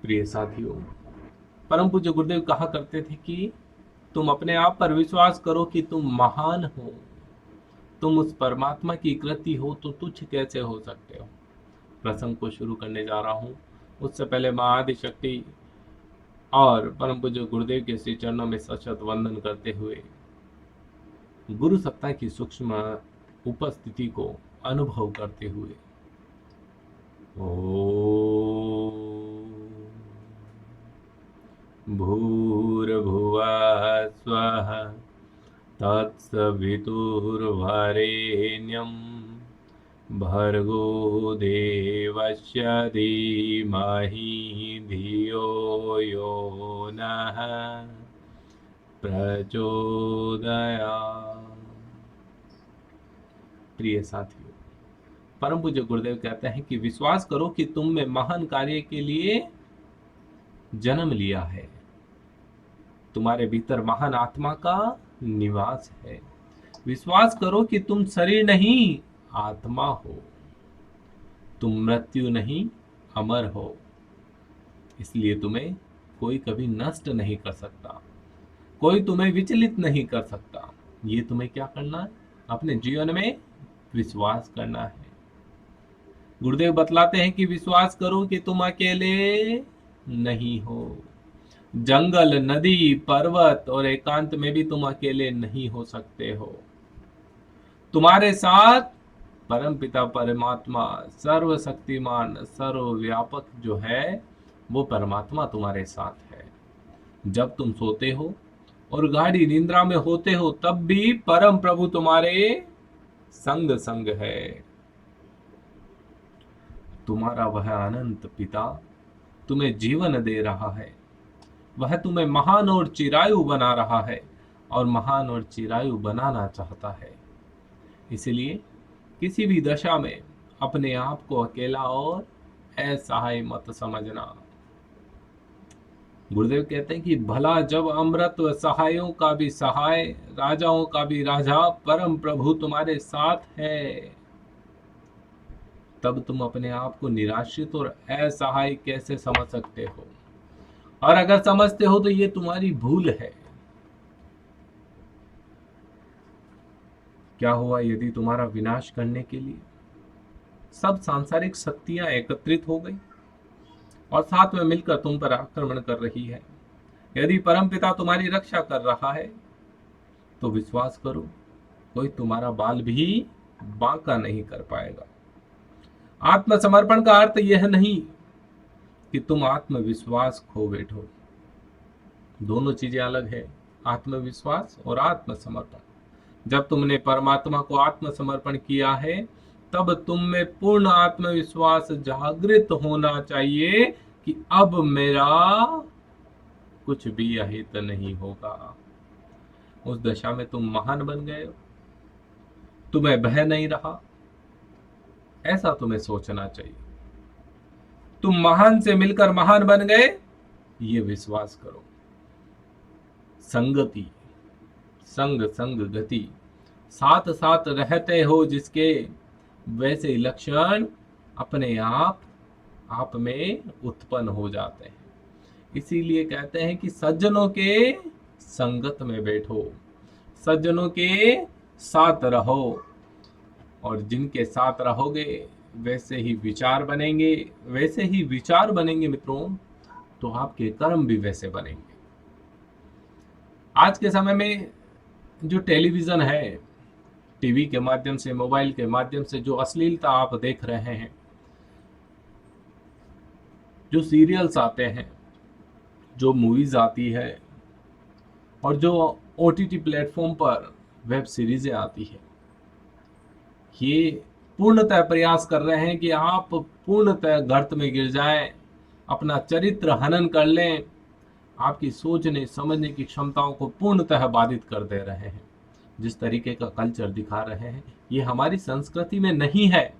प्रिय साथियों, परम पूज्य गुरुदेव कहा करते थे कि तुम अपने आप पर विश्वास करो कि तुम महान हो। तुम उस परमात्मा की कृति हो तो तुच्छ कैसे हो सकते हो। प्रसंग को शुरू करने जा रहा हूँ। उससे पहले माँ आदिशक्ति और परम पूज्य गुरुदेव के श्री चरणों में सशत वंदन करते हुए गुरु सत्ता की सूक्ष्म उपस्थिति को अनुभव करते हुए भूर्भुवः स्वः तत्सवितुर्वरेण्यं भर्गो देवस्य धीमहि धियो यो नः प्रचोदयात्। प्रिय साथियों, परम पूज्य गुरुदेव कहते हैं कि विश्वास करो कि तुम में महान कार्य के लिए जन्म लिया है। तुम्हारे भीतर महान आत्मा का निवास है। विश्वास करो कि तुम शरीर नहीं आत्मा हो। तुम मृत्यु नहीं अमर हो। इसलिए तुम्हें कोई कभी नष्ट नहीं कर सकता, कोई तुम्हें विचलित नहीं कर सकता। ये तुम्हें क्या करना है? अपने जीवन में विश्वास करना है। गुरुदेव बतलाते हैं कि विश्वास करो कि तुम अकेले नहीं हो। जंगल, नदी, पर्वत और एकांत में भी तुम अकेले नहीं हो सकते हो। तुम्हारे साथ परम पिता परमात्मा सर्वशक्तिमान सर्वव्यापक जो है वो परमात्मा तुम्हारे साथ है। जब तुम सोते हो और गाढ़ी निद्रा में होते हो तब भी परम प्रभु तुम्हारे संग संग है। तुम्हारा वह अनंत पिता तुम्हें जीवन दे रहा है। वह तुम्हें महान और चिरायु बना रहा है और महान और चिरायु बनाना चाहता है। इसलिए किसी भी दशा में अपने आप को अकेला और असहाय मत समझना। गुरुदेव कहते हैं कि भला जब अमृत व सहायों का भी सहाय, राजाओं का भी राजा परम प्रभु तुम्हारे साथ है, तब तुम अपने आप को निराश्रित और असहाय कैसे समझ सकते हो? और अगर समझते हो तो ये तुम्हारी भूल है। क्या हुआ यदि तुम्हारा विनाश करने के लिए सब सांसारिक शक्तियां एकत्रित हो गई और साथ में मिलकर तुम पर आक्रमण कर रही है? यदि परमपिता तुम्हारी रक्षा कर रहा है तो विश्वास करो कोई तुम्हारा बाल भी बांका नहीं कर पाएगा। आत्मसमर्पण का अर्थ यह नहीं कि तुम आत्मविश्वास खो बैठो। दोनों चीजें अलग है, आत्मविश्वास और आत्मसमर्पण। जब तुमने परमात्मा को आत्मसमर्पण किया है तब तुम में पूर्ण आत्मविश्वास जागृत होना चाहिए कि अब मेरा कुछ भी अहित नहीं होगा। उस दशा में तुम महान बन गए हो, तुम्हें भय नहीं रहा। ऐसा तुम्हें सोचना चाहिए। तुम महान से मिलकर महान बन गए, ये विश्वास करो। संगति, संग संग गति, साथ साथ रहते हो जिसके, वैसे लक्षण अपने आप में उत्पन्न हो जाते हैं। इसीलिए कहते हैं कि सज्जनों के संगत में बैठो, सज्जनों के साथ रहो, और जिनके साथ रहोगे वैसे ही विचार बनेंगे। वैसे ही विचार बनेंगे मित्रों तो आपके कर्म भी वैसे बनेंगे। आज के समय में जो टेलीविजन है, टीवी के माध्यम से, मोबाइल के माध्यम से जो अश्लीलता आप देख रहे हैं, जो सीरियल्स आते हैं, जो मूवीज आती है और जो ओटीटी प्लेटफॉर्म पर वेब सीरीजें आती है, ये पूर्णतः प्रयास कर रहे हैं कि आप पूर्णतः गर्त में गिर जाएं, अपना चरित्र हनन कर लें, आपकी सोचने समझने की क्षमताओं को पूर्णतः बाधित कर दे रहे हैं। जिस तरीके का कल्चर दिखा रहे हैं ये हमारी संस्कृति में नहीं है।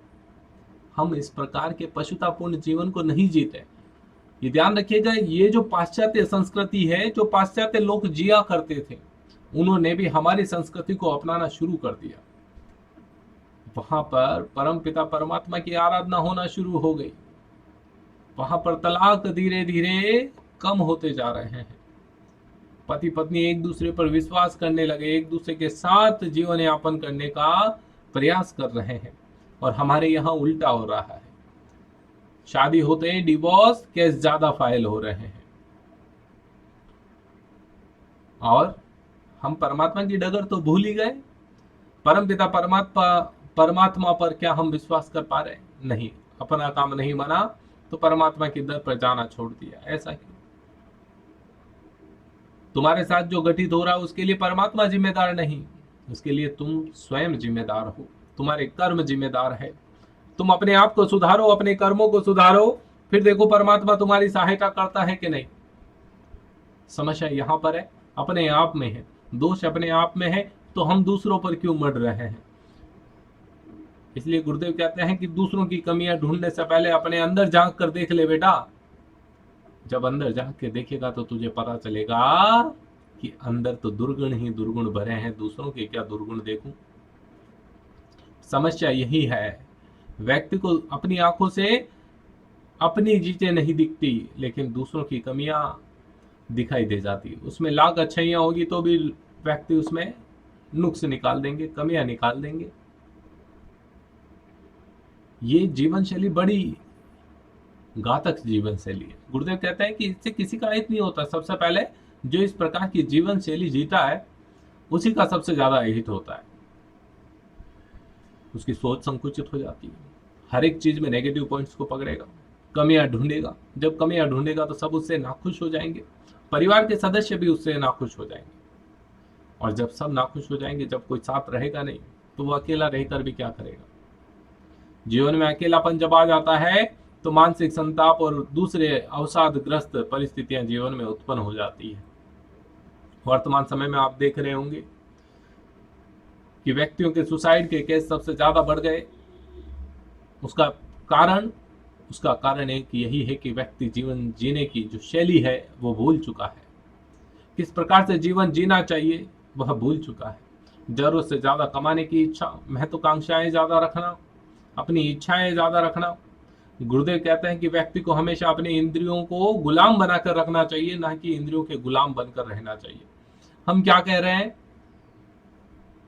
हम इस प्रकार के पशुतापूर्ण जीवन को नहीं जीते। ये ध्यान रखिएगा, ये जो पाश्चात्य संस्कृति है, जो पाश्चात्य लोग जिया करते थे, उन्होंने भी हमारी संस्कृति को अपनाना शुरू कर दिया। वहां पर परम पिता परमात्मा की आराधना होना शुरू हो गई। वहां पर तलाक धीरे धीरे कम होते जा रहे हैं। पति पत्नी एक दूसरे पर विश्वास करने लगे, एक दूसरे के साथ जीवन यापन करने का प्रयास कर रहे हैं। और हमारे यहाँ उल्टा हो रहा है, शादी होते ही डिवोर्स केस ज्यादा फाइल हो रहे हैं। और हम परमात्मा की डगर तो भूल ही गए। परम पिता परमात्मा पर क्या हम विश्वास कर पा रहे? नहीं। अपना काम नहीं माना तो परमात्मा की दर पर जाना छोड़ दिया। ऐसा क्यों? तुम्हारे साथ जो घटित हो रहा है उसके लिए परमात्मा जिम्मेदार नहीं, उसके लिए तुम स्वयं जिम्मेदार हो। तुम्हारे कर्म जिम्मेदार है। तुम अपने आप को सुधारो, अपने कर्मों को सुधारो, फिर देखो परमात्मा तुम्हारी सहायता करता है कि नहीं। समस्या यहां पर है, अपने आप में है। दोष अपने आप में है, तो हम दूसरों पर क्यों मर रहे हैं? इसलिए गुरुदेव कहते हैं कि दूसरों की कमियां ढूंढने से पहले अपने अंदर झांक कर देख ले बेटा। जब अंदर झांक के देखेगा तो तुझे पता चलेगा कि अंदर तो दुर्गुण ही दुर्गुण भरे हैं, दूसरों के क्या दुर्गुण देखूं। समस्या यही है, व्यक्ति को अपनी आंखों से अपनी चीजें नहीं दिखती, लेकिन दूसरों की कमियां दिखाई दे जाती। उसमें लाख अच्छाइयां होगी तो भी व्यक्ति उसमें नुक्स निकाल देंगे, कमियां निकाल देंगे। ये जीवन शैली बड़ी घातक जीवन शैली है। गुरुदेव कहते हैं कि इससे किसी का हित नहीं होता। सबसे पहले जो इस प्रकार की जीवन शैली जीता है उसी का सबसे ज्यादा हित होता है। उसकी सोच संकुचित हो जाती है, हर एक चीज में नेगेटिव पॉइंट्स को पकड़ेगा, कमियां ढूंढेगा। जब कमियां ढूंढेगा तो सब उससे नाखुश हो जाएंगे, परिवार के सदस्य भी उससे नाखुश हो जाएंगे। और जब सब नाखुश हो जाएंगे, जब कोई साथ रहेगा नहीं, तो वो अकेला रहकर भी क्या करेगा? जीवन में अकेलापन जब आ जाता है तो मानसिक संताप और दूसरे अवसादग्रस्त परिस्थितियां जीवन में उत्पन्न हो जाती है। वर्तमान समय में आप देख रहे होंगे कि व्यक्तियों के सुसाइड के केस सबसे ज्यादा बढ़ गए। उसका कारण एक यही है कि व्यक्ति जीवन जीने की जो शैली है वो भूल चुका है। किस प्रकार से जीवन जीना चाहिए वह भूल चुका है। जरूरत से ज्यादा कमाने की इच्छा, महत्वाकांक्षाएं ज्यादा रखना, अपनी इच्छाएं ज्यादा रखना। गुरुदेव कहते हैं कि व्यक्ति को हमेशा अपने इंद्रियों को गुलाम बनाकर रखना चाहिए, ना कि इंद्रियों के गुलाम बनकर रहना चाहिए। हम क्या कह रहे हैं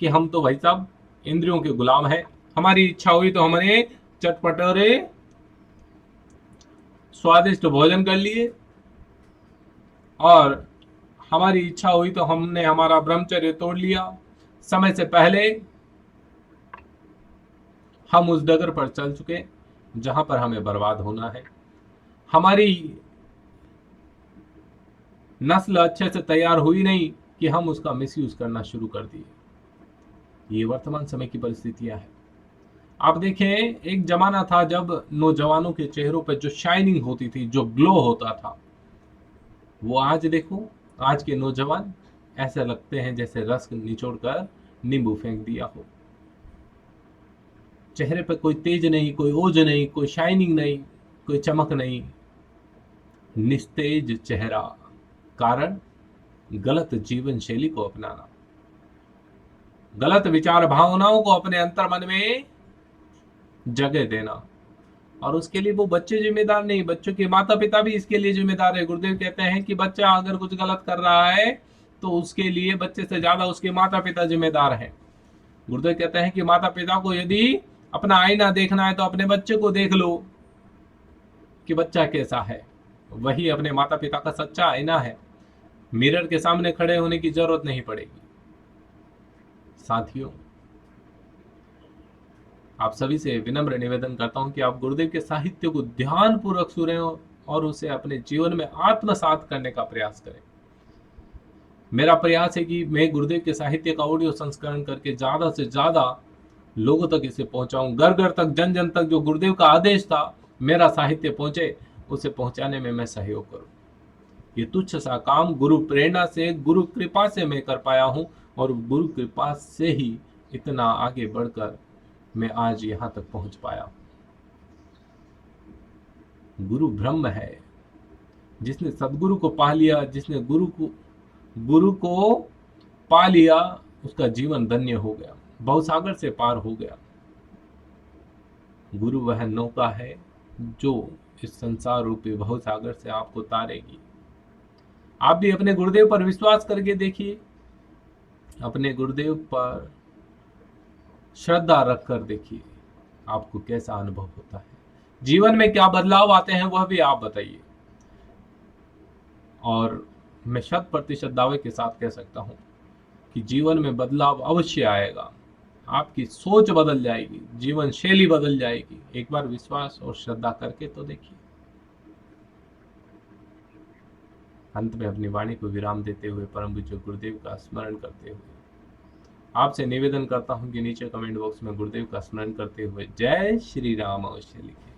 कि हम तो भाई साहब इंद्रियों के गुलाम है। हमारी इच्छा हुई तो हमने चटपटोरे स्वादिष्ट भोजन कर लिए, और हमारी इच्छा हुई तो हमने हमारा ब्रह्मचर्य तोड़ लिया। समय से पहले हम उस डगर पर चल चुके जहां पर हमें बर्बाद होना है। हमारी नस्ल अच्छे से तैयार हुई नहीं कि हम उसका मिसयूज करना शुरू कर दिए। ये वर्तमान समय की परिस्थितियां हैं। आप देखें, एक जमाना था जब नौजवानों के चेहरों पर जो शाइनिंग होती थी, जो ग्लो होता था, वो आज देखो, आज के नौजवान ऐसे लगते हैं जैसे रस निचोड़कर नींबू फेंक दिया हो। चेहरे पर कोई तेज नहीं, कोई ओज नहीं, कोई शाइनिंग नहीं, कोई चमक नहीं, निस्तेज चेहरा। कारण गलत जीवन शैली को अपनाना, गलत विचार भावनाओं को अपने अंतर मन में जगह देना। और उसके लिए वो बच्चे जिम्मेदार नहीं, बच्चों के माता पिता भी इसके लिए जिम्मेदार है। गुरुदेव कहते हैं कि बच्चा अगर कुछ गलत कर रहा है तो उसके लिए बच्चे से ज्यादा उसके माता पिता जिम्मेदार हैं। गुरुदेव कहते हैं कि माता पिता को यदि अपना आईना देखना है तो अपने बच्चे को देख लो कि बच्चा कैसा है। वही अपने माता पिता का सच्चा आईना है। मिरर के सामने खड़े होने की जरूरत नहीं पड़ेगी। साथियों, आप सभी से विनम्र निवेदन करता हूं कि आप गुरुदेव के साहित्य को ध्यान पूर्वक सुनें और उसे अपने जीवन में आत्मसात करने का प्रयास करें। मेरा प्रयास है कि मैं गुरुदेव के साहित्य का ऑडियो संस्करण करके ज्यादा से ज्यादा लोगों तक इसे पहुंचाऊं। घर घर तक, जन जन तक जो गुरुदेव का आदेश था मेरा साहित्य पहुंचे, उसे पहुंचाने में मैं सहयोग करूं। ये तुच्छ सा काम गुरु प्रेरणा से, गुरु कृपा से मैं कर पाया हूं, और गुरु कृपा से ही इतना आगे बढ़कर मैं आज यहां तक पहुंच पाया। गुरु ब्रह्म है। जिसने सदगुरु को पा लिया, जिसने गुरु को पा लिया, उसका जीवन धन्य हो गया, भवसागर से पार हो गया। गुरु वह नौका है जो इस संसार रूपी भव सागर से आपको तारेगी। आप भी अपने गुरुदेव पर विश्वास करके देखिए, अपने गुरुदेव पर श्रद्धा रखकर देखिए आपको कैसा अनुभव होता है, जीवन में क्या बदलाव आते हैं वह भी आप बताइए। और मैं 100% दावे के साथ कह सकता हूं कि जीवन में बदलाव अवश्य आएगा, आपकी सोच बदल जाएगी, जीवन शैली बदल जाएगी। एक बार विश्वास और श्रद्धा करके तो देखिए। अंत में अपनी वाणी को विराम देते हुए परम पूज्य गुरुदेव का स्मरण करते हुए आपसे निवेदन करता हूं कि नीचे कमेंट बॉक्स में गुरुदेव का स्मरण करते हुए जय श्री राम अवश्य लिखें।